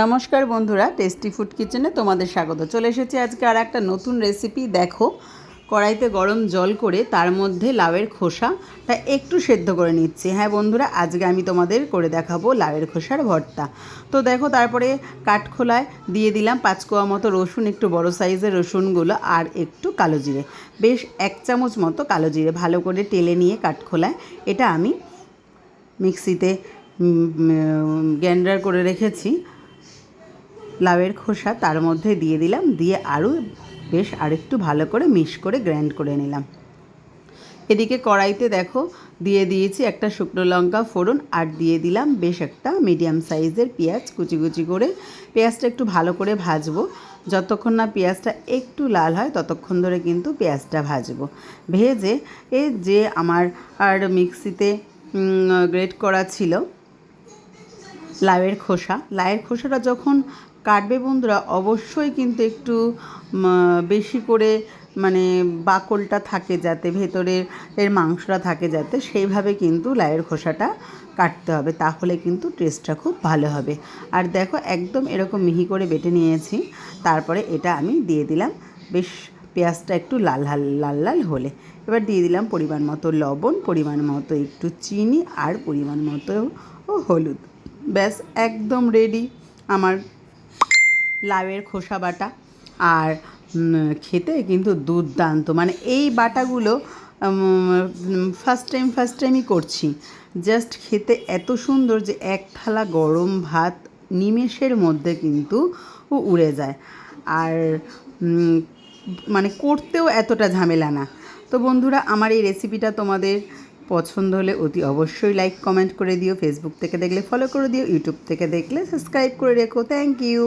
নমস্কার বন্ধুরা, tasty food কিচেনে তোমাদের স্বাগত। চলে এসেছি আজকে আর একটা নতুন রেসিপি। দেখো, কড়াইতে গরম জল করে তার মধ্যে লাউয়ের খোসাটা একটু সেদ্ধ করে নিচ্ছি। হ্যাঁ বন্ধুরা, আজকে আমি তোমাদের করে দেখাবো লাউয়ের খোসার ভর্তা। তো দেখো, তারপরে কাঠখোলায় দিয়ে দিলাম 5 কোয়া মতো রসুন, একটু বড় সাইজের রসুনগুলো, আর একটু কালো জিরে, বেশ 1 চামচ মতো কালো জিরে ভালো করে টেলে নিয়ে কাঠখোলায় এটা আমি মিক্সিতে গ্রাইন্ডার করে রেখেছি। লাউয়ের খোসা তার মধ্যে দিয়ে দিলাম, দিয়ে বেশ আরেকটু ভালো করে মিক্স করে গ্রাইন্ড করে নিলাম। এদিকে কড়াইতে দেখো দিয়ে দিয়েছি একটা শুকনো লঙ্কা ফোড়ন, আর দিয়ে দিলাম বেশ একটা মিডিয়াম সাইজের পেঁয়াজ কুচি কুচি করে। পেঁয়াজটা একটু ভালো করে ভাজবো, যতক্ষণ না পেঁয়াজটা একটু লাল হয় ততক্ষণ ধরে কিন্তু পেঁয়াজটা ভাজবো। ভেজে যে আমার মিক্সিতে গ্রেট করা ছিল লাউয়ের খোসাটা যখন কাটবে বন্ধুরা, অবশ্যই কিন্তু একটু বেশি করে, মানে বাকলটা থাকে যাতে, ভেতরের মাংসটা থাকে যাতে, সেইভাবে কিন্তু লাউয়ের খোসাটা কাটতে হবে, তাহলে কিন্তু টেস্টটা খুব ভালো হবে। আর দেখো, একদম এরকম মিহি করে বেটে নিয়েছি। তারপরে এটা আমি দিয়ে দিলাম, বেশ পেঁয়াজটা একটু লাল লাল হলে এবার দিয়ে দিলাম পরিমাণ মতো লবণ, পরিমাণ মতো একটু চিনি, আর পরিমাণ মতো হলুদ। ব্যাস, একদম রেডি আমার লাউয়ের খোসা বাটা। আর খেতে কিন্তু দুর্দান্ত, মানে এই বাটাগুলো ফার্স্ট টাইমই করছি। জাস্ট খেতে এত সুন্দর যে এক থালা গরম ভাত নিমেষের মধ্যে কিন্তু উড়ে যায়। আর মানে করতেও এতটা ঝামেলা না। তো বন্ধুরা, আমার এই রেসিপিটা তোমাদের পছন্দ হলে অতি অবশ্যই লাইক কমেন্ট করে দিও। ফেসবুক থেকে দেখলে ফলো করে দিও, ইউটিউব থেকে দেখলে সাবস্ক্রাইব করে রেখো। Thank you.